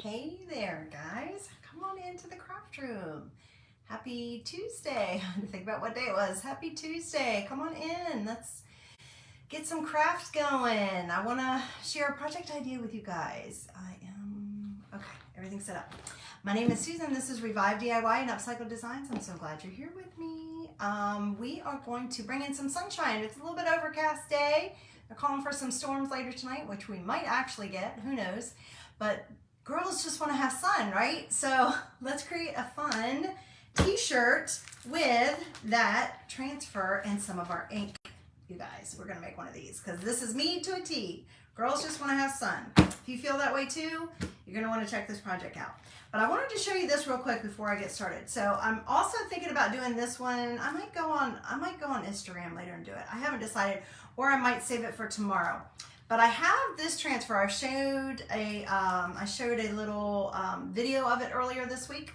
Hey there, guys. Come on into the craft room. Happy Tuesday. I had to think about what day it was. Happy Tuesday. Come on in. Let's get some craft going. I want to share a project idea with you guys. Okay, everything's set up. My name is Susan. This is Revive DIY and Upcycle Designs. I'm so glad you're here with me. We are going to bring in some sunshine. It's a little bit overcast day. They're calling for some storms later tonight, which we might actually get. Who knows? But girls just want to have sun, right? So let's create a fun t-shirt with that transfer and some of our ink. You guys, we're gonna make one of these because this is me to a T. Girls just want to have sun. If you feel that way too, you're gonna want to check this project out. But I wanted to show you this real quick before I get started. So I'm also thinking about doing this one. I might go on Instagram later and do it. I haven't decided, or I might save it for tomorrow. But I have this transfer. I showed a little video of it earlier this week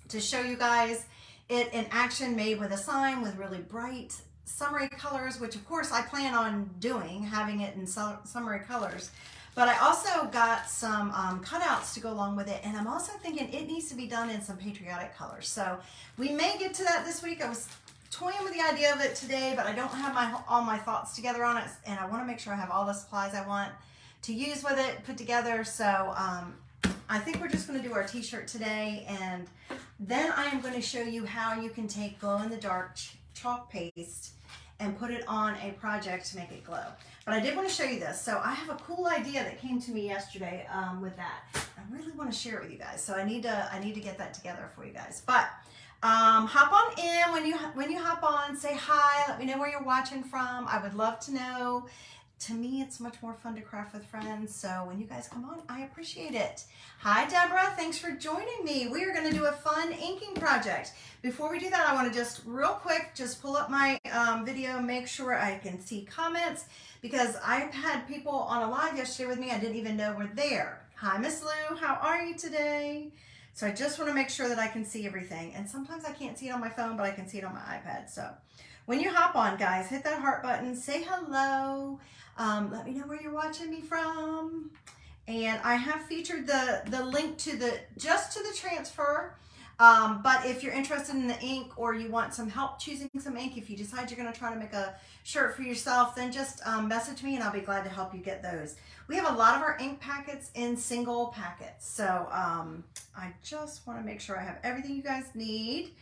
to show you guys it in action, made with a sign with really bright summery colors, which of course I plan on doing, having it in summery colors. But I also got some cutouts to go along with it, and I'm also thinking it needs to be done in some patriotic colors. So we may get to that this week. I was toying with the idea of it today, but I don't have all my thoughts together on it, and I want to make sure I have all the supplies I want to use with it put together. So I think we're just going to do our t-shirt today, and then I am going to show you how you can take glow-in-the-dark chalk paste and put it on a project to make it glow. But I did want to show you this. So I have a cool idea that came to me yesterday with that. I really want to share it with you guys. So I need to get that together for you guys. But hop on in when you hop on, say hi, let me know where you're watching from. I would love to know. To me, it's much more fun to craft with friends. So when you guys come on, I appreciate it. Hi, Deborah. Thanks for joining me. We are going to do a fun inking project. Before we do that, I want to just real quick, just pull up my video, make sure I can see comments, because I've had people on a live yesterday with me I didn't even know were there. Hi, Miss Lou. How are you today? So I just want to make sure that I can see everything. And sometimes I can't see it on my phone, but I can see it on my iPad. So when you hop on, guys, hit that heart button, say hello. Let me know where you're watching me from. And I have featured the link to just to the transfer. But if you're interested in the ink, or you want some help choosing some ink, if you decide you're going to try to make a shirt for yourself, then just message me and I'll be glad to help you get those. We have a lot of our ink packets in single packets. So I just want to make sure I have everything you guys need.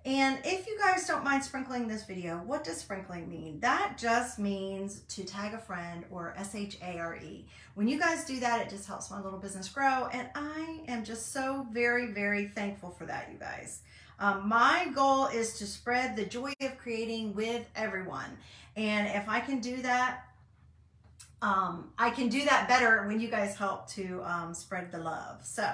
And if you guys don't mind sprinkling this video, what does sprinkling mean? That just means to tag a friend, or SHARE. When you guys do that, it just helps my little business grow. And I am just so very, very thankful for that, you guys. My goal is to spread the joy of creating with everyone. And if I can do that, I can do that better when you guys help to spread the love. So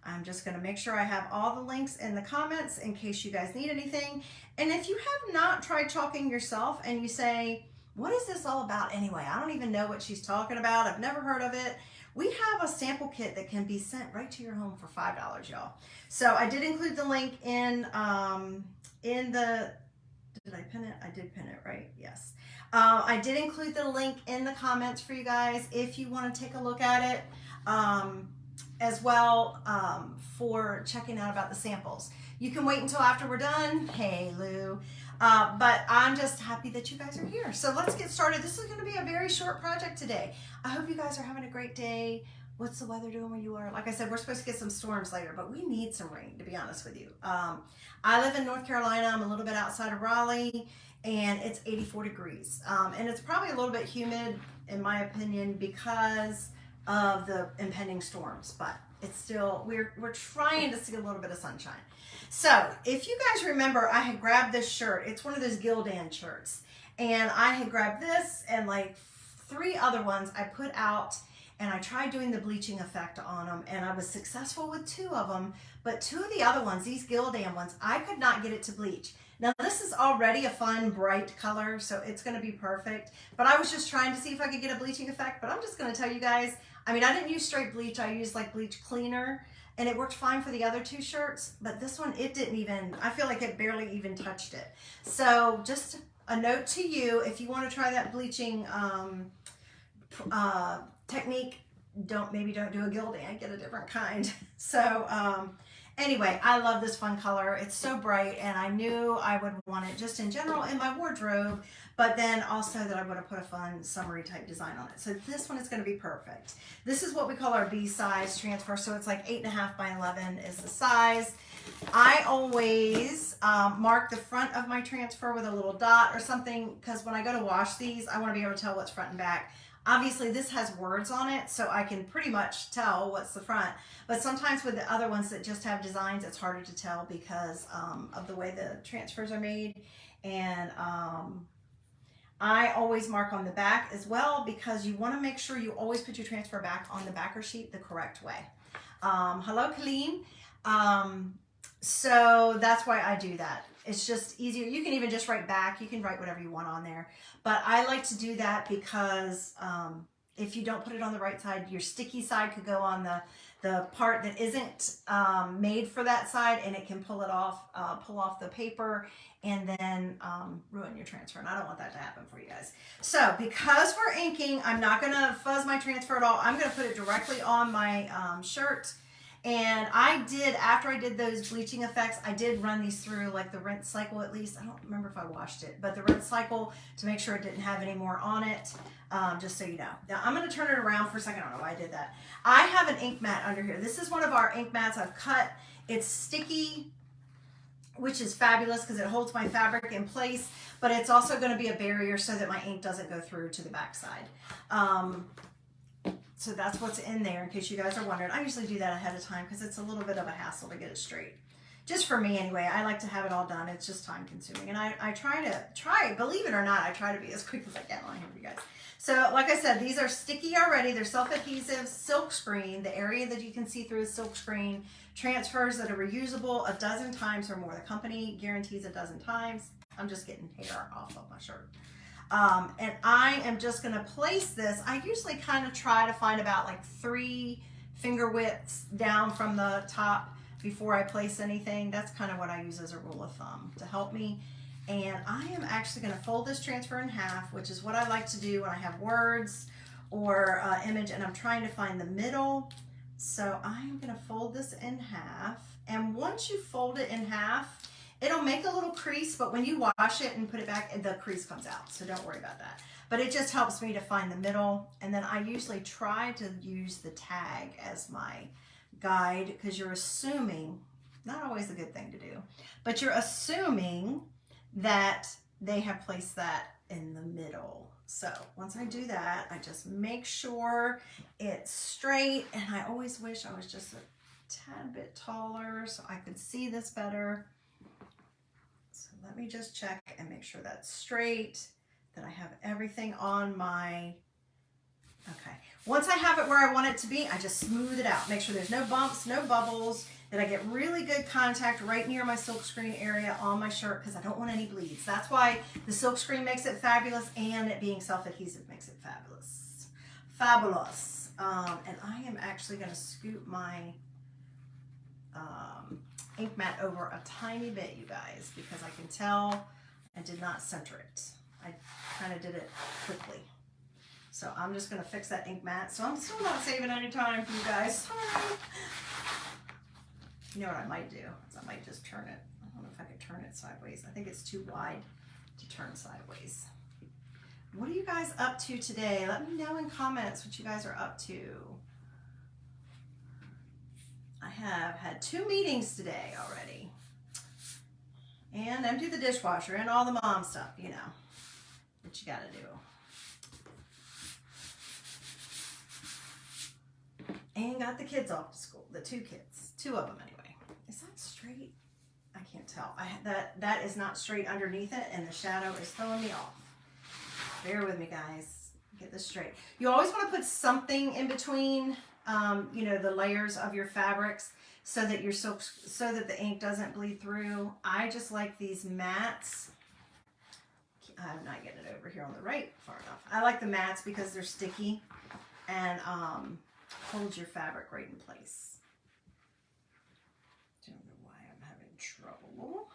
I'm just going to make sure I have all the links in the comments in case you guys need anything. And if you have not tried chalking yourself and you say, what is this all about anyway? I don't even know what she's talking about. I've never heard of it. We have a sample kit that can be sent right to your home for $5, y'all. So I did include the link in the, did I pin it? I did pin it, right? Yes. I did include the link in the comments for you guys if you want to take a look at it. As well, for checking out about the samples. You can wait until after we're done. Hey, Lou. But I'm just happy that you guys are here. So let's get started. This is going to be a very short project today. I hope you guys are having a great day. What's the weather doing where you are? Like I said, we're supposed to get some storms later, but we need some rain, to be honest with you. I live in North Carolina. I'm a little bit outside of Raleigh, and it's 84 degrees. And it's probably a little bit humid, in my opinion, because of the impending storms, but it's still, we're trying to see a little bit of sunshine. So if you guys remember, I had grabbed this shirt. It's one of those Gildan shirts, and I had grabbed this and like 3 other ones I put out, and I tried doing the bleaching effect on them, and I was successful with 2 of them, but 2 of the other ones, these Gildan ones, I could not get it to bleach. Now this is already a fun, bright color, so it's going to be perfect, but I was just trying to see if I could get a bleaching effect. But I'm just going to tell you guys, I mean, I didn't use straight bleach. I used like bleach cleaner, and it worked fine for the other 2 shirts, but this one, it didn't even, I feel like it barely even touched it. So just a note to you, if you want to try that bleaching technique, maybe don't do a gilding. I get a different kind. So anyway, I love this fun color. It's so bright, and I knew I would want it just in general in my wardrobe, but then also that I would have put a fun summery type design on it. So this one is going to be perfect. This is what we call our B size transfer. So it's like 8.5 by 11 is the size. I always mark the front of my transfer with a little dot or something, because when I go to wash these, I want to be able to tell what's front and back. Obviously this has words on it, so I can pretty much tell what's the front, but sometimes with the other ones that just have designs, it's harder to tell because of the way the transfers are made. And I always mark on the back as well, because you want to make sure you always put your transfer back on the backer sheet the correct way. Hello, Colleen. So that's why I do that. It's just easier. You can even just write back. You can write whatever you want on there. But I like to do that because if you don't put it on the right side, your sticky side could go on the part that isn't made for that side, and it can pull off the paper, and then ruin your transfer. And I don't want that to happen for you guys. So because we're inking, I'm not going to fuzz my transfer at all. I'm going to put it directly on my shirt. And I did, after I did those bleaching effects, I did run these through like the rinse cycle at least. I don't remember if I washed it, but the rinse cycle to make sure it didn't have any more on it, just so you know. Now I'm going to turn it around for a second. I don't know why I did that. I have an ink mat under here. This is one of our ink mats I've cut. It's sticky, which is fabulous because it holds my fabric in place, but it's also going to be a barrier so that my ink doesn't go through to the back side. So that's what's in there, in case you guys are wondering. I usually do that ahead of time because it's a little bit of a hassle to get it straight. Just for me anyway, I like to have it all done. It's just time consuming. And I try, believe it or not, I try to be as quick as I can on here for you guys. So like I said, these are sticky already. They're self-adhesive, silk screen. The area that you can see through is silk screen. Transfers that are reusable 12 times or more. The company guarantees 12 times. I'm just getting hair off of my shirt. And I am just going to place this. I usually kind of try to find about like 3 finger widths down from the top before I place anything. That's kind of what I use as a rule of thumb to help me. And I am actually going to fold this transfer in half, which is what I like to do when I have words or image and I'm trying to find the middle. So I am going to fold this in half. And once you fold it in half, it'll make a little crease, but when you wash it and put it back, the crease comes out, so don't worry about that. But it just helps me to find the middle, and then I usually try to use the tag as my guide, because you're assuming, not always a good thing to do, but you're assuming that they have placed that in the middle. So once I do that, I just make sure it's straight, and I always wish I was just a tad bit taller so I could see this better. So let me just check and make sure that's straight, that I have everything on my, okay. Once I have it where I want it to be, I just smooth it out. Make sure there's no bumps, no bubbles, that I get really good contact right near my silk screen area on my shirt because I don't want any bleeds. That's why the silk screen makes it fabulous, and it being self-adhesive makes it fabulous. Fabulous. And I am actually going to scoop my ink mat over a tiny bit, you guys, because I can tell I did not center it. I kind of did it quickly. So I'm just going to fix that ink mat. So I'm still not saving any time for you guys. Sorry. You know what I might do? Is I might just turn it. I don't know if I could turn it sideways. I think it's too wide to turn sideways. What are you guys up to today? Let me know in comments what you guys are up to. I have had 2 meetings today already. And empty the dishwasher and all the mom stuff, you know, that you gotta do. And got the kids off to school, the 2 kids, 2 of them anyway. Is that straight? I can't tell. That is not straight underneath it, and the shadow is throwing me off. Bear with me, guys. Get this straight. You always want to put something in between, you know, the layers of your fabrics so that your silk, so that the ink doesn't bleed through. I just like these mats. I'm not getting it over here on the right far enough. I like the mats because they're sticky and hold your fabric right in place. Don't know why I'm having trouble.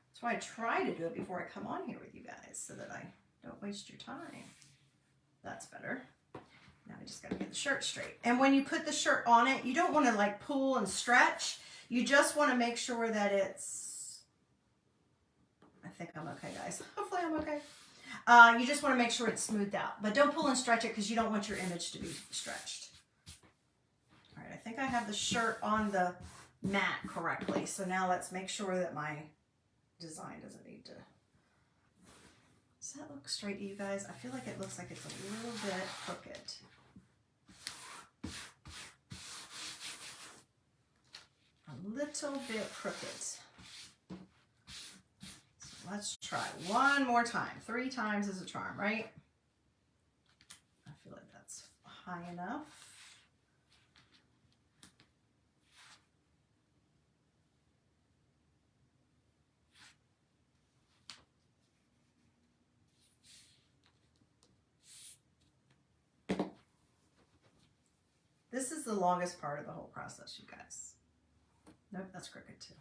That's why I try to do it before I come on here with you guys so that I don't waste your time. That's better. Now I just gotta get the shirt straight. And when you put the shirt on it, you don't wanna like pull and stretch. You just wanna make sure that it's, I think I'm okay, guys. Hopefully I'm okay. You just wanna make sure it's smoothed out, but don't pull and stretch it because you don't want your image to be stretched. All right, I think I have the shirt on the mat correctly. So now let's make sure that my design doesn't need to. Does that look straight to you guys? I feel like it looks like it's a little bit crooked. A little bit crooked. So let's try one more time. 3 times is a charm, right? I feel like that's high enough. This is the longest part of the whole process, you guys. Nope, that's crooked too.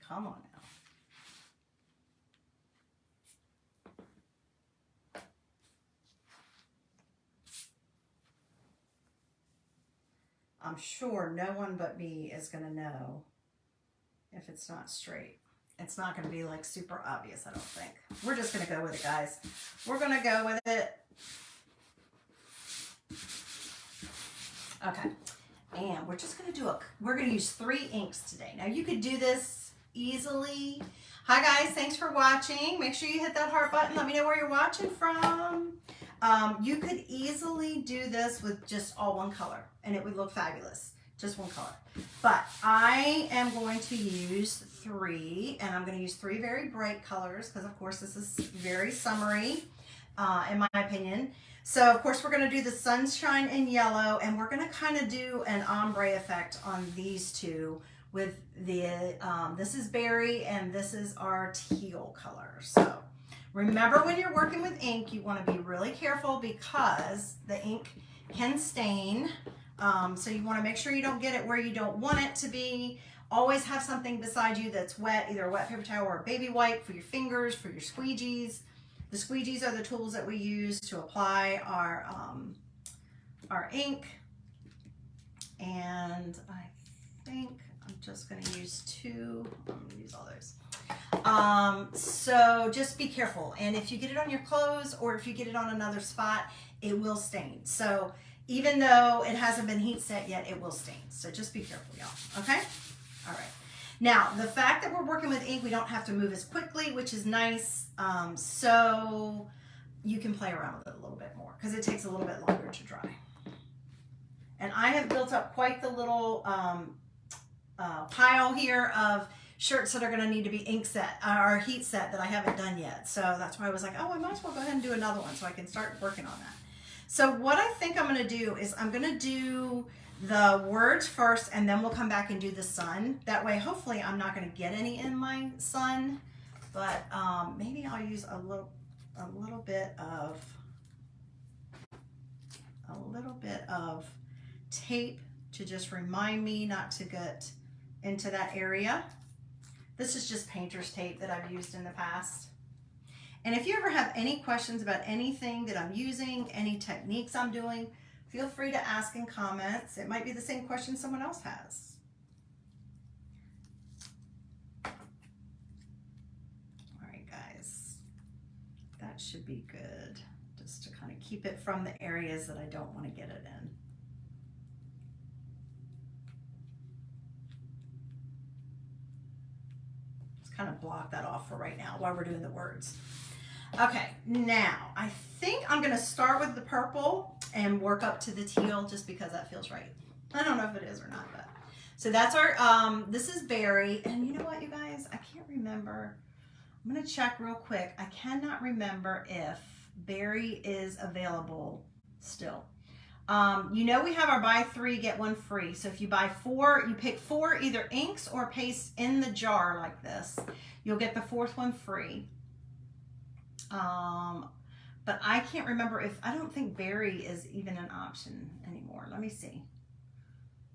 Come on now. I'm sure no one but me is going to know if it's not straight. It's not going to be like super obvious, I don't think. We're just going to go with it, guys. We're going to go with it. Okay. And we're just going to we're going to use 3 inks today. Now you could do this easily. Hi guys, thanks for watching. Make sure you hit that heart button. Let me know where you're watching from. You could easily do this with just all one color and it would look fabulous. Just one color. But I am going to use 3, and I'm going to use 3 very bright colors because of course this is very summery in my opinion. So of course we're going to do the sunshine in yellow, and we're going to kind of do an ombre effect on these 2 with the, this is berry and this is our teal color. So remember, when you're working with ink, you want to be really careful because the ink can stain. So you want to make sure you don't get it where you don't want it to be. Always have something beside you that's wet, either a wet paper towel or a baby wipe for your fingers, for your squeegees. The squeegees are the tools that we use to apply our ink. And I think I'm just going to use 2. I'm going to use all those. So just be careful. And if you get it on your clothes or if you get it on another spot, it will stain. So even though it hasn't been heat set yet, it will stain. So just be careful, y'all. Okay? All right. Now, the fact that we're working with ink, we don't have to move as quickly, which is nice. So you can play around with it a little bit more because it takes a little bit longer to dry. And I have built up quite the little pile here of shirts that are going to need to be ink set or heat set that I haven't done yet. So that's why I was like, oh, I might as well go ahead and do another one so I can start working on that. So what I think I'm going to do is I'm going to do the words first, and then we'll come back and do the sun. That way, hopefully, I'm not going to get any in my sun, but maybe I'll use a little bit of tape to just remind me not to get into that area. This is just painter's tape that I've used in the past. And if you ever have any questions about anything that I'm using, any techniques I'm doing, feel free to ask in comments. It might be the same question someone else has. All right, guys, that should be good. Just to kind of keep it from the areas that I don't want to get it in. Just kind of block that off for right now while we're doing the words. Okay, now I think I'm going to start with the purple and work up to the teal just because that feels right. I don't know if it is or not, but so that's our, this is berry. And you know what, you guys, I can't remember. I'm going to check real quick. I cannot remember if berry is available still. You know, we have our buy 3, get 1 free. So if you buy 4, you pick 4 either inks or paste in the jar like this. You'll get the 4th one free. But I can't remember if, I don't think berry is even an option anymore. Let me see.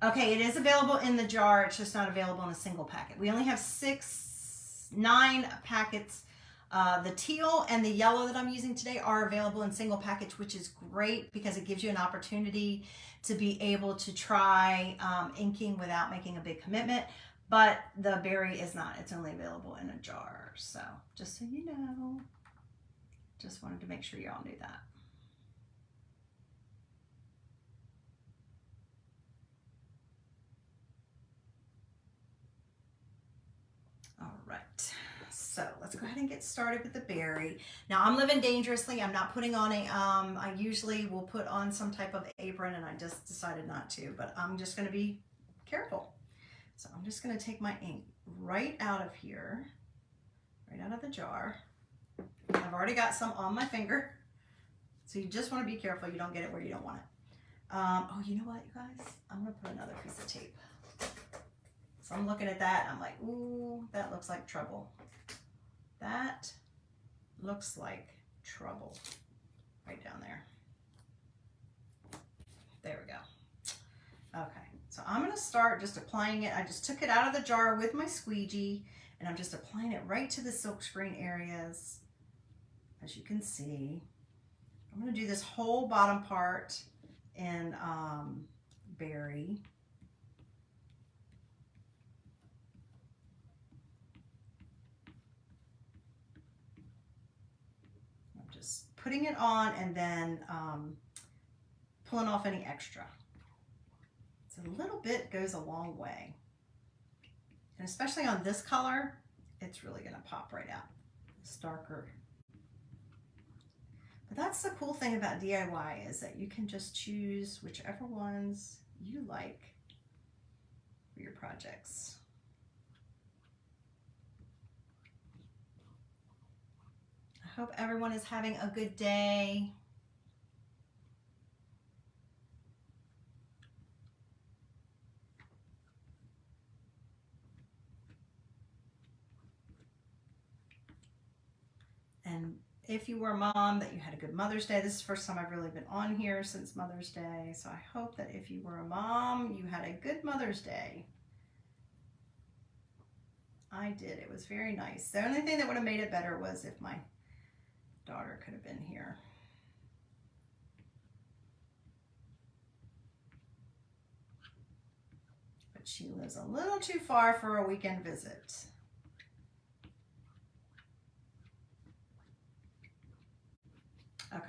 Okay, it is available in the jar. It's just not available in a single packet. We only have 9 packets. The teal and the yellow that I'm using today are available in single package, which is great because it gives you an opportunity to be able to try inking without making a big commitment. But the berry is not. It's only available in a jar. So just so you know, just wanted to make sure y'all knew that. All right, so let's go ahead and get started with the berry. Now I'm living dangerously. I'm not putting on I usually will put on some type of apron and I just decided not to, but I'm just gonna be careful. So I'm just gonna take my ink right out of here, right out of the jar. I've already got some on my finger. So you just wanna be careful you don't get it where you don't want it. Oh, you know what, you guys? I'm gonna put another piece of tape. So I'm looking at that and I'm like, ooh, that looks like trouble. That looks like trouble right down there. There we go. Okay, so I'm gonna start just applying it. I just took it out of the jar with my squeegee and I'm just applying it right to the silkscreen areas. As you can see, I'm gonna do this whole bottom part in berry. Just putting it on and then pulling off any extra. So a little bit goes a long way. And especially on this color, it's really gonna pop right out. It's darker. But that's the cool thing about DIY is that you can just choose whichever ones you like for your projects. I hope everyone is having a good day. And if you were a mom, that you had a good Mother's Day. This is the first time I've really been on here since Mother's Day. So I hope that if you were a mom, you had a good Mother's Day. I did. It was very nice. The only thing that would have made it better was if my daughter could have been here. But she lives a little too far for a weekend visit. Okay,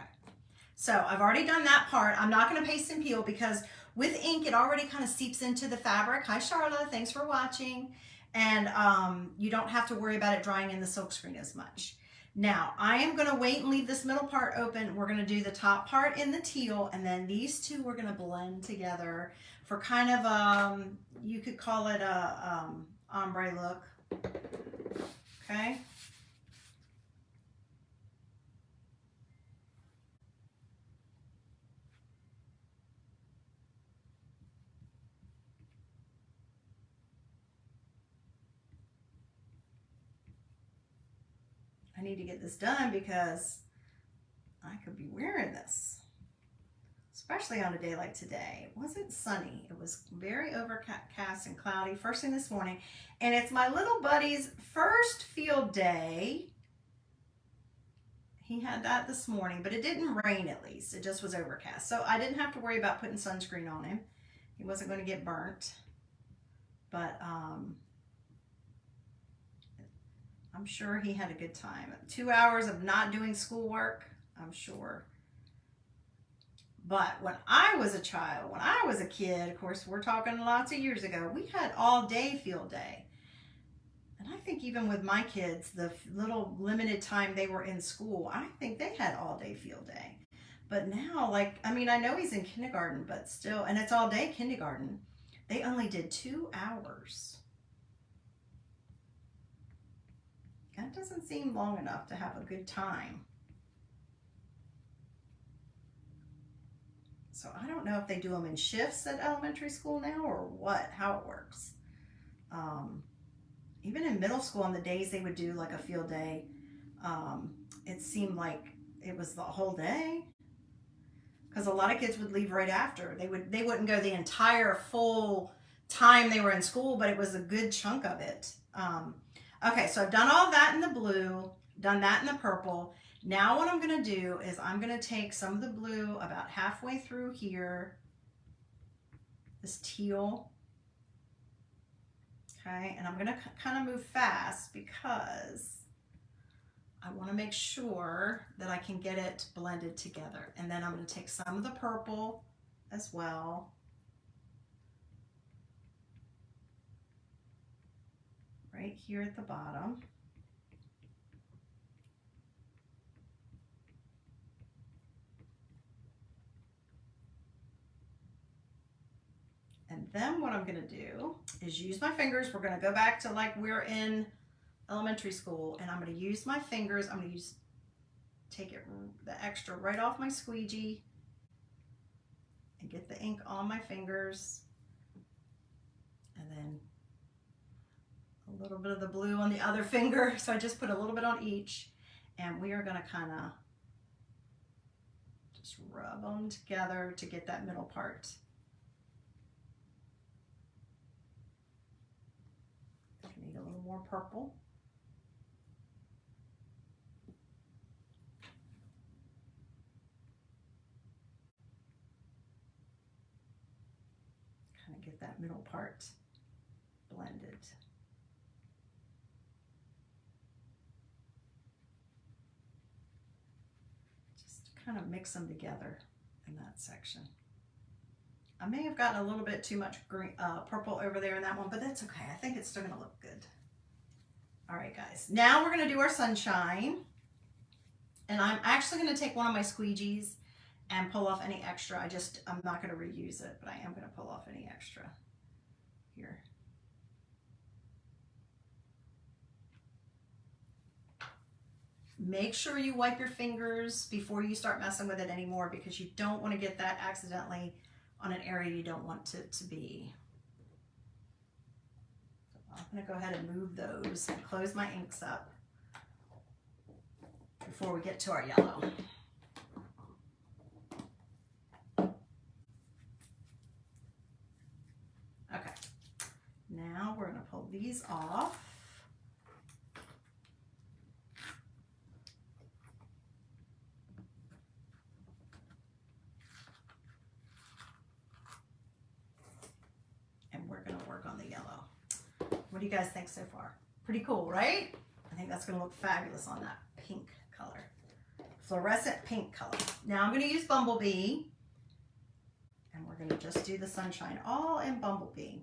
so I've already done that part. I'm not going to paste and peel because with ink it already kind of seeps into the fabric. Hi Charlotte, thanks for watching. And you don't have to worry about it drying in the silkscreen as much. Now I am going to wait and leave this middle part open. We're going to do the top part in the teal and then these two we're going to blend together for kind of you could call it a ombre look. Okay. I need to get this done because I could be wearing this, especially on a day like today. It wasn't sunny. It was very overcast and cloudy first thing this morning. And it's my little buddy's first field day. He had that this morning, but it didn't rain at least. It just was overcast. So I didn't have to worry about putting sunscreen on him. He wasn't going to get burnt. But I'm sure he had a good time. 2 hours of not doing schoolwork, I'm sure. But when I was a child, when I was a kid, of course, we're talking lots of years ago, we had all day field day. And I think even with my kids, the little limited time they were in school, I think they had all day field day. But now, like, I mean, I know he's in kindergarten, but still, and it's all day kindergarten. They only did 2 hours. That doesn't seem long enough to have a good time. So I don't know if they do them in shifts at elementary school now or what, how it works. Even in middle school on the days they would do like a field day, it seemed like it was the whole day. because a lot of kids would leave right after. They wouldn't go the entire full time they were in school, but it was a good chunk of it. Okay, so I've done all that in the blue, done that in the purple. Now what I'm going to do is I'm going to take some of the blue about halfway through here, this teal. Okay, and I'm going to kind of move fast because I want to make sure that I can get it blended together. And then I'm going to take some of the purple as well. Right here at the bottom. And then what I'm going to do is use my fingers. We're going to go back to like we're in elementary school, and I'm going to use my fingers. I'm going to take the extra right off my squeegee and get the ink on my fingers. And then a little bit of the blue on the other finger. So I just put a little bit on each, and we are going to kind of just rub them together to get that middle part. I need a little more purple. Kind of get that middle part blended. Just kind of mix them together in that section. I may have gotten a little bit too much green, purple over there in that one, but that's okay. I think it's still gonna look good. All right, guys. Now we're gonna do our sunshine. And I'm actually gonna take one of my squeegees and pull off any extra. I'm not gonna reuse it, but I am gonna pull off any extra here. Make sure you wipe your fingers before you start messing with it anymore, because you don't want to get that accidentally on an area you don't want it to be. So I'm going to go ahead and move those and close my inks up before we get to our yellow. Okay, now we're going to pull these off. We're going to work on the yellow. What do you guys think so far? Pretty cool, right? I think that's going to look fabulous on that pink color. Fluorescent pink color. Now I'm going to use Bumblebee, and we're going to just do the sunshine all in Bumblebee.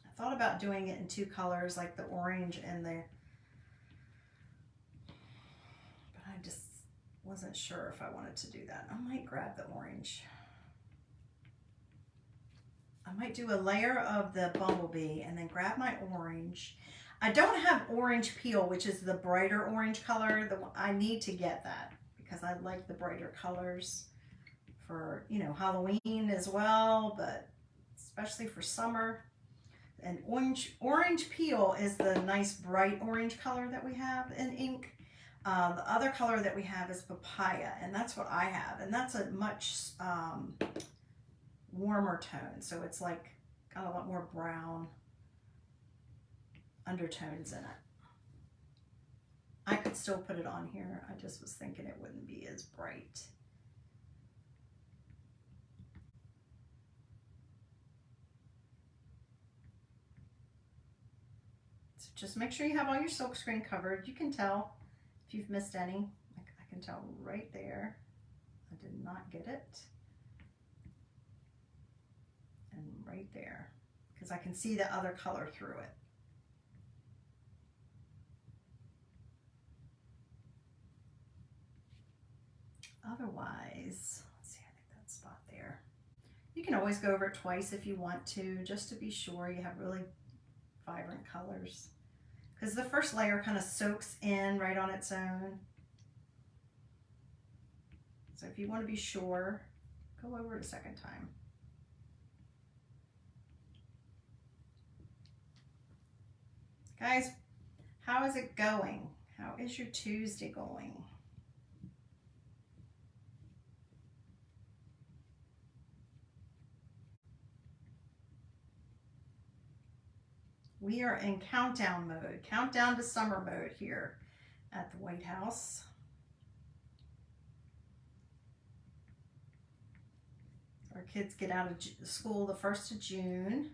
I thought about doing it in two colors, like the orange and the, but I just wasn't sure if I wanted to do that. I might grab the orange. I might do a layer of the Bumblebee and then grab my orange. I don't have orange peel, which is the brighter orange color. I need to get that because I like the brighter colors for, you know, Halloween as well, but especially for summer. And orange peel is the nice bright orange color that we have in ink. The other color that we have is papaya, and that's what I have. And that's a much warmer tone, so it's like got a lot more brown undertones in it. I could still put it on here. I just was thinking it wouldn't be as bright. So just make sure you have all your silk screen covered. You can tell if you've missed any. I can tell right there. I did not get it. And right there, because I can see the other color through it. Otherwise, let's see, I think that spot there. You can always go over it twice if you want to, just to be sure you have really vibrant colors. Because the first layer kind of soaks in right on its own. So if you want to be sure, go over it a second time. Guys, how is it going? How is your Tuesday going? We are in countdown mode, countdown to summer mode here at the White House. Our kids get out of school the 1st of June.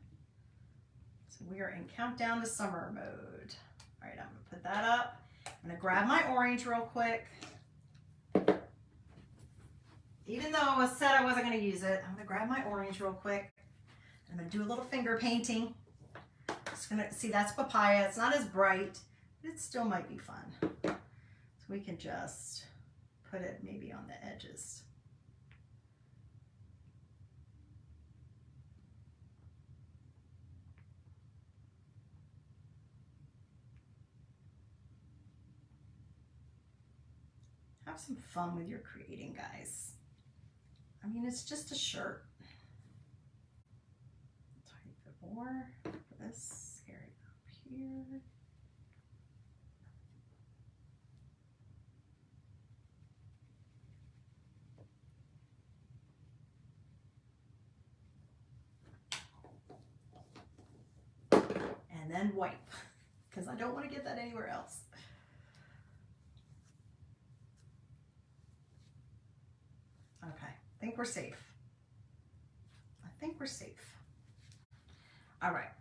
So we are in countdown to summer mode. All right, I'm gonna put that up. I'm gonna grab my orange real quick. Even though I said I wasn't gonna use it, I'm gonna grab my orange real quick. I'm gonna do a little finger painting. Just gonna see, that's papaya. It's not as bright, but it still might be fun. So we can just put it maybe on the edges. Have some fun with your creating, guys. I mean, it's just a shirt. Tiny bit more for this area up here. And then wipe, because I don't want to get that anywhere else. Okay, I think we're safe. I think we're safe. All right,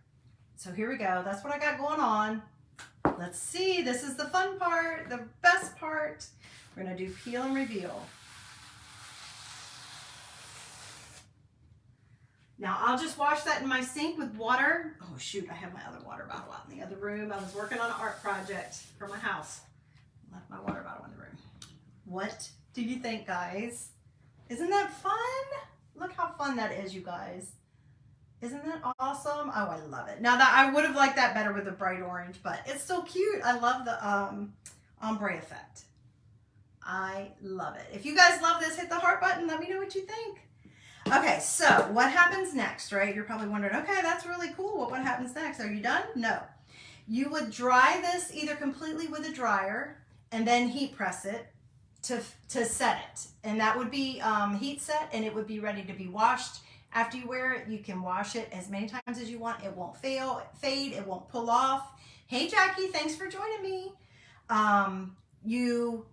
so here we go. That's what I got going on. Let's see, this is the fun part, the best part. We're gonna do peel and reveal. Now I'll just wash that in my sink with water. Oh shoot, I have my other water bottle out in the other room. I was working on an art project for my house. Left my water bottle in the room. What do you think, guys? Isn't that fun? Look how fun that is, you guys. Isn't that awesome? Oh, I love it. Now that I would have liked that better with the bright orange, but it's still cute. I love the ombre effect. I love it. If you guys love this, hit the heart button. Let me know what you think. Okay, so what happens next, right? You're probably wondering, okay, that's really cool. What happens next? Are you done? No. You would dry this either completely with a dryer and then heat press it to set it. And that would be heat set, and it would be ready to be washed. After you wear it, you can wash it as many times as you want. It won't fade, it won't pull off. Hey, Jackie, thanks for joining me. You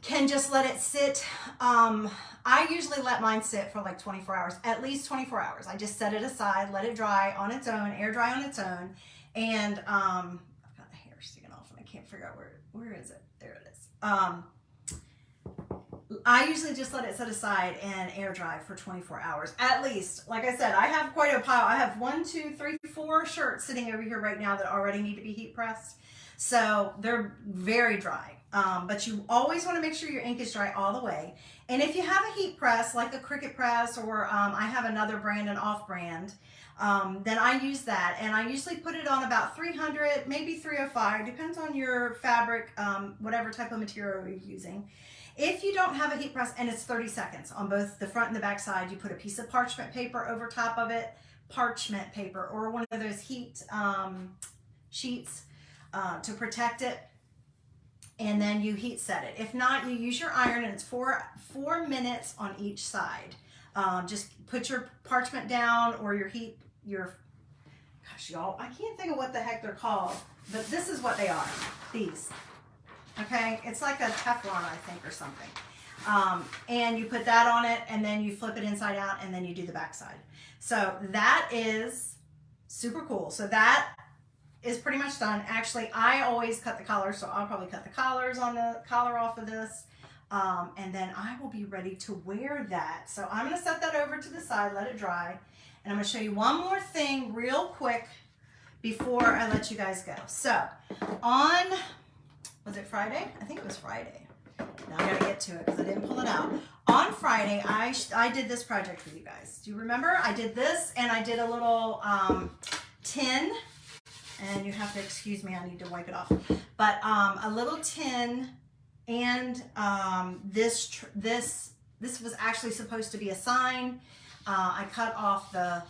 can just let it sit. I usually let mine sit for like 24 hours, at least 24 hours. I just set it aside, let it dry on its own, air dry on its own. And I've got the hair sticking off and I can't figure out where is it? There it is. I usually just let it set aside and air dry for 24 hours, at least. Like I said, I have quite a pile. I have 1, 2, 3, 4 shirts sitting over here right now that already need to be heat pressed. So they're very dry. But you always want to make sure your ink is dry all the way. And if you have a heat press, like a Cricut press, or I have another brand, an off brand, then I use that. And I usually put it on about 300, maybe 305, depends on your fabric, whatever type of material you're using. If you don't have a heat press, and it's 30 seconds on both the front and the back side, you put a piece of parchment paper over top of it, parchment paper, or one of those heat sheets to protect it. And then you heat set it. If not, you use your iron, and it's 4 minutes on each side. Just put your parchment down, or gosh, y'all, I can't think of what the heck they're called, but this is what they are, these. Okay, it's like a Teflon, I think, or something. And you put that on it, and then you flip it inside out, and then you do the back side. So that is super cool. So that is pretty much done. Actually, I always cut the collars, so I'll probably cut the collars on the collar off of this. And then I will be ready to wear that. So I'm gonna set that over to the side, let it dry. And I'm gonna show you one more thing real quick before I let you guys go. So on, was it Friday? I think it was Friday. Now I gotta get to it because I didn't pull it out. On Friday, I did this project for you guys. Do you remember? I did this, and I did a little tin. And you have to excuse me, I need to wipe it off. But a little tin, and this was actually supposed to be a sign. I cut off the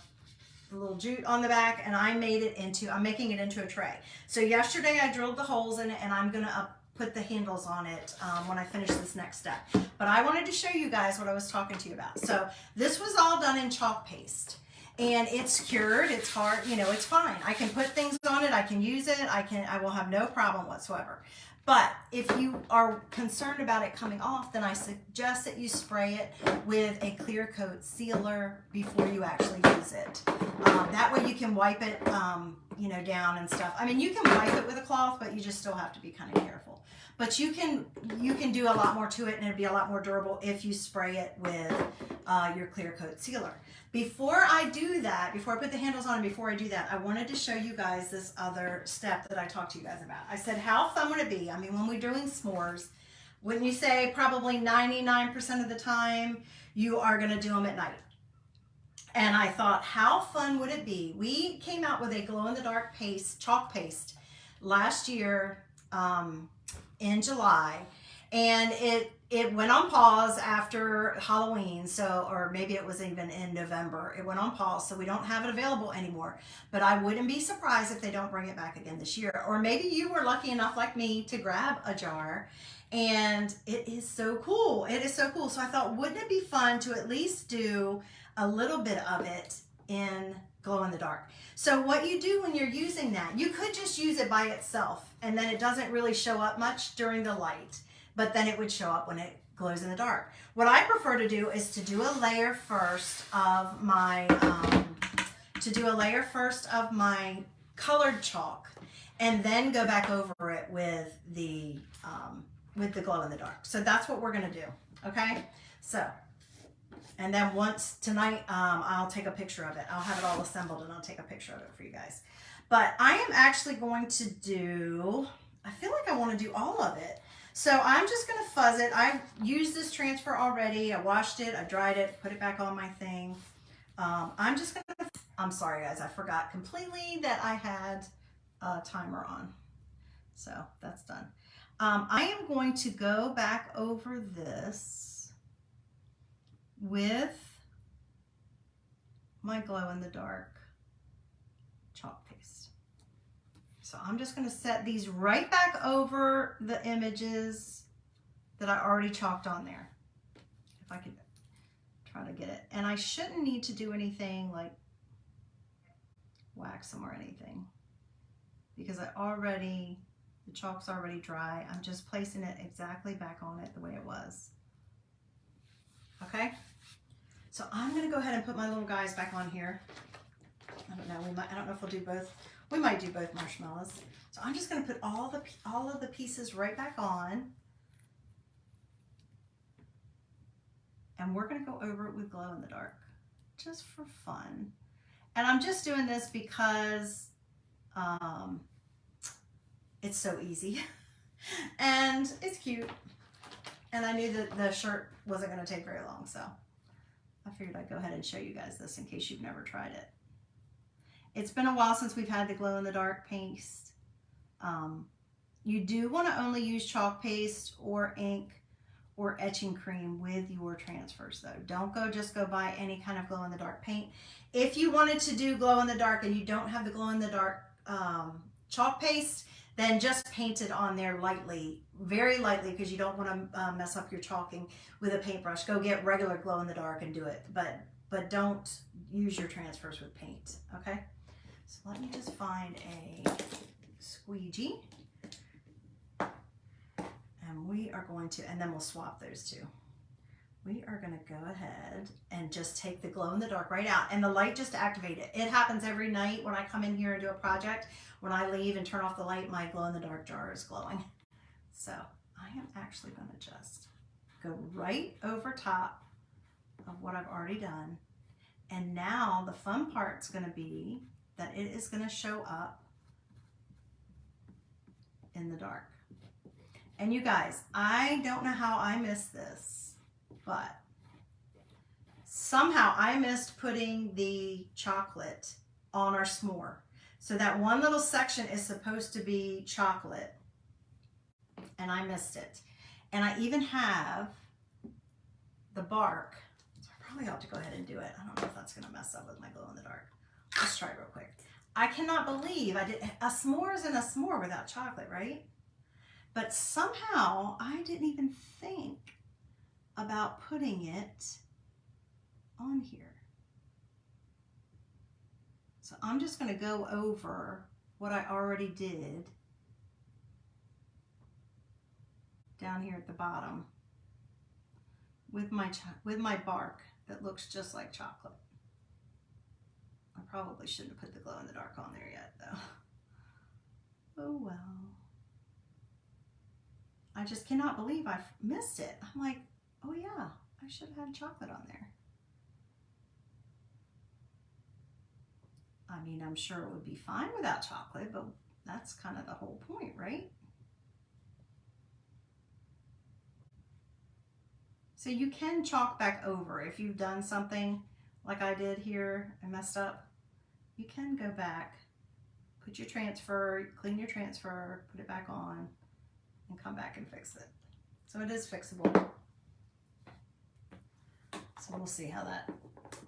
little jute on the back, and I'm making it into a tray. So yesterday I drilled the holes in it, and I'm gonna put the handles on it when I finish this next step. But I wanted to show you guys what I was talking to you about. So this was all done in chalk paste. and it's cured. It's hard, you know, it's fine. I can put things on it. I can use it. I will have no problem whatsoever. But if you are concerned about it coming off, then I suggest that you spray it with a clear coat sealer before you actually use it. That way you can wipe it, you know, down and stuff. I mean, you can wipe it with a cloth, but you just still have to be kind of careful. But you can do a lot more to it, and it'll be a lot more durable if you spray it with your clear coat sealer. Before I do that, before I put the handles on and before I do that, I wanted to show you guys this other step that I talked to you guys about. I said, how fun would it be? I mean, when we're doing s'mores, wouldn't you say probably 99% of the time you are going to do them at night? And I thought, how fun would it be? We came out with a glow-in-the-dark paste, chalk paste, last year in July, and it went on pause after Halloween, so, or maybe it was even in November. It went on pause, so we don't have it available anymore. But I wouldn't be surprised if they don't bring it back again this year. Or maybe you were lucky enough like me to grab a jar, and it is so cool. It is so cool. So I thought, wouldn't it be fun to at least do a little bit of it in glow in the dark? So what you do when you're using that, you could just use it by itself, and then it doesn't really show up much during the light, but then it would show up when it glows in the dark. What I prefer to do is to do a layer first of my colored chalk, and then go back over it with the glow in the dark. So that's what we're gonna do. Okay, so. And then once tonight, I'll take a picture of it. I'll have it all assembled and I'll take a picture of it for you guys. But I am actually going to do, I feel like I want to do all of it. So I'm just going to fuzz it. I used this transfer already. I washed it, I dried it, put it back on my thing. I'm just going to, I'm sorry guys, I forgot completely that I had a timer on. So that's done. I am going to go back over this with my glow in the dark chalk paste. So I'm just going to set these right back over the images that I already chalked on there. If I could try to get it. And I shouldn't need to do anything like wax them or anything, because the chalk's already dry. I'm just placing it exactly back on it the way it was. Okay, so I'm going to go ahead and put my little guys back on here. I don't know. I don't know if we'll do both. We might do both marshmallows. So I'm just going to put all of the pieces right back on, and we're going to go over it with glow in the dark, just for fun. And I'm just doing this because it's so easy and it's cute. And I knew that the shirt wasn't going to take very long, so I figured I'd go ahead and show you guys this in case you've never tried it. It's been a while since we've had the glow-in-the-dark paste. You do want to only use chalk paste or ink or etching cream with your transfers, though. Don't just go buy any kind of glow-in-the-dark paint. If you wanted to do glow-in-the-dark and you don't have the glow-in-the-dark chalk paste, then just paint it on there lightly, very lightly, because you don't want to mess up your chalking with a paintbrush. Go get regular glow in the dark and do it, but don't use your transfers with paint, okay? So let me just find a squeegee, and we are going to, and then we'll swap those two. We are going to go ahead and just take the glow in the dark right out, and the light just activate it. It happens every night when I come in here and do a project. When I leave and turn off the light, my glow in the dark jar is glowing. So I am actually going to just go right over top of what I've already done. And now the fun part's going to be that it is going to show up in the dark. And you guys, I don't know how I missed this, but somehow I missed putting the chocolate on our s'more. So that one little section is supposed to be chocolate, and I missed it. And I even have the bark, so I probably ought to go ahead and do it. I don't know if that's gonna mess up with my glow in the dark. Let's try it real quick. I cannot believe I did, a s'more isn't a s'more without chocolate, right? But somehow I didn't even think about putting it on here. So I'm just going to go over what I already did down here at the bottom with my bark that looks just like chocolate. I probably shouldn't have put the glow in the dark on there yet though. Oh well. I just cannot believe I missed it. I'm like, oh yeah, I should have had chocolate on there. I mean, I'm sure it would be fine without chocolate, but that's kind of the whole point, right? So you can chalk back over if you've done something like I did here and messed up. You can go back, put your transfer, clean your transfer, put it back on, and come back and fix it. So it is fixable. So we'll see how that,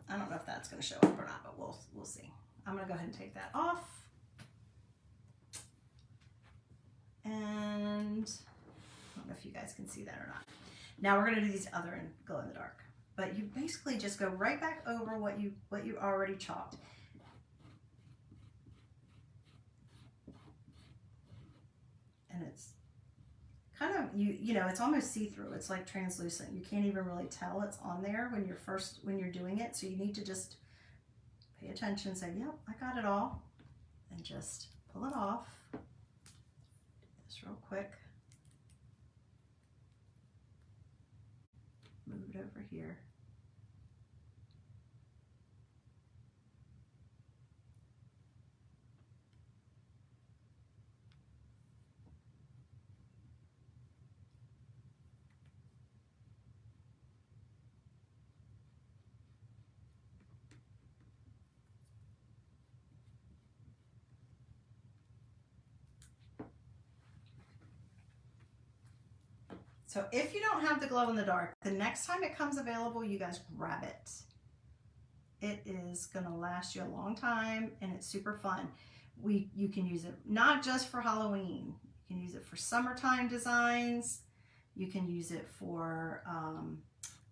I don't know if that's going to show up or not, but we'll see. I'm going to go ahead and take that off. And I don't know if you guys can see that or not. Now we're going to do these other in glow in the dark. But you basically just go right back over what you already chalked. And it's kind of, you know, it's almost see-through. It's like translucent. You can't even really tell it's on there when you're doing it. So you need to just pay attention, say, yep, I got it all, and just pull it off. Just real quick. Move it over here. So if you don't have the glow in the dark, the next time it comes available, you guys grab it. It is gonna last you a long time and it's super fun. You can use it not just for Halloween. You can use it for summertime designs. You can use it for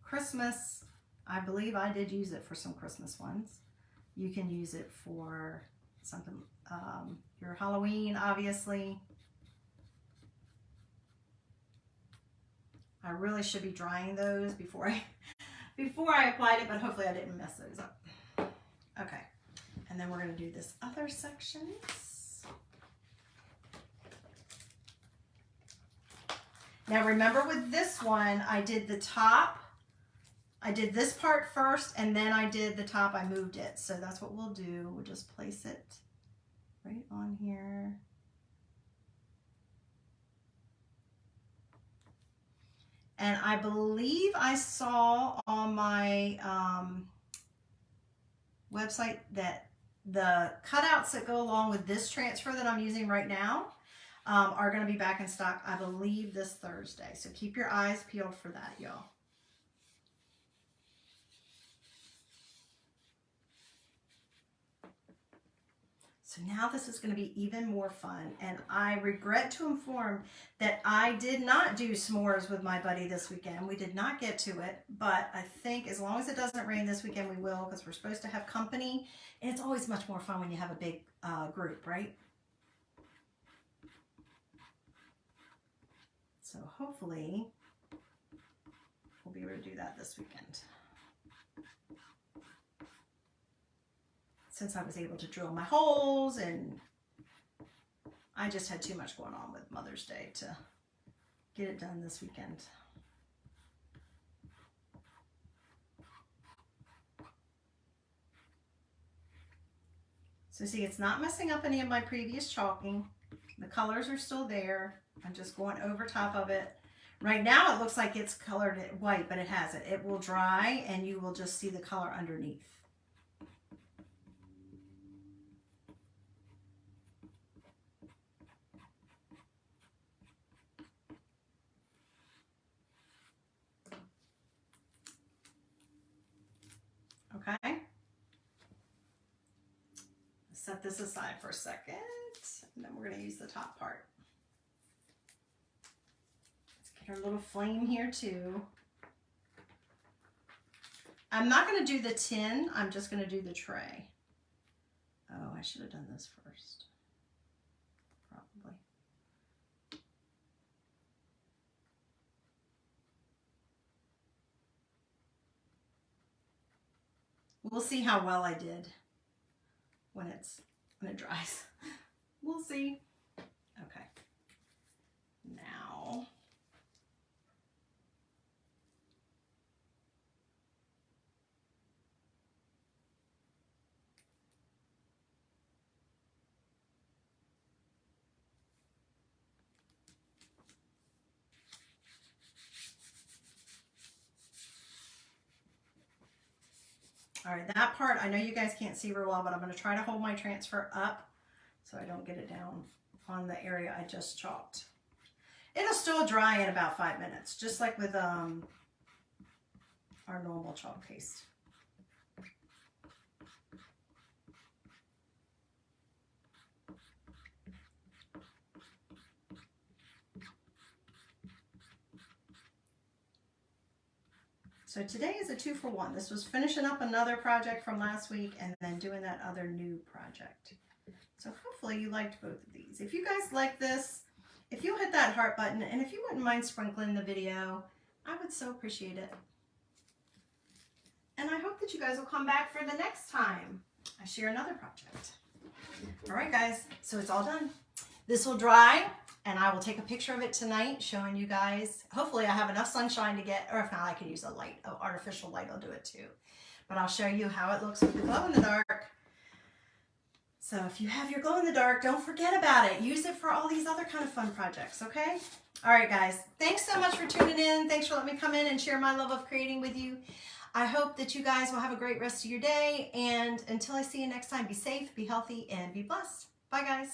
Christmas. I believe I did use it for some Christmas ones. You can use it for something, your Halloween, obviously. I really should be drying those before I applied it, but hopefully I didn't mess those up. Okay, and then we're going to do this other sections. Now remember with this one, I did the top. I did this part first, and then I did the top. I moved it, so that's what we'll do. We'll just place it right on here. And I believe I saw on my website that the cutouts that go along with this transfer that I'm using right now are going to be back in stock, I believe, this Thursday. So keep your eyes peeled for that, y'all. So now this is going to be even more fun, and I regret to inform that I did not do s'mores with my buddy this weekend. We did not get to it, but I think as long as it doesn't rain this weekend, we will, because we're supposed to have company, and it's always much more fun when you have a big group, right? So hopefully we'll be able to do that this weekend. Since I was able to drill my holes, and I just had too much going on with Mother's Day to get it done this weekend. So see, it's not messing up any of my previous chalking. The colors are still there. I'm just going over top of it. Right now it looks like it's colored white, but it hasn't. It will dry and you will just see the color underneath. Okay. Set this aside for a second, and then we're going to use the top part. Let's get our little flame here too. I'm not going to do the tin, I'm just going to do the tray. Oh, I should have done this first. Probably. We'll see how well I did when it dries. We'll see. Okay. Now. All right, that part, I know you guys can't see very well, but I'm going to try to hold my transfer up so I don't get it down on the area I just chalked. It'll still dry in about 5 minutes, just like with our normal chalk paste. So today is a 2-for-1. This was finishing up another project from last week and then doing that other new project. So hopefully you liked both of these. If you guys like this, if you'll hit that heart button, and if you wouldn't mind sprinkling the video, I would so appreciate it. And I hope that you guys will come back for the next time I share another project. All right, guys, so it's all done. This will dry, and I will take a picture of it tonight showing you guys. Hopefully I have enough sunshine to get, or if not, I can use a light, an artificial light will do it too. But I'll show you how it looks with the glow in the dark. So if you have your glow in the dark, don't forget about it. Use it for all these other kind of fun projects, okay? All right, guys, thanks so much for tuning in. Thanks for letting me come in and share my love of creating with you. I hope that you guys will have a great rest of your day. And until I see you next time, be safe, be healthy, and be blessed. Bye, guys.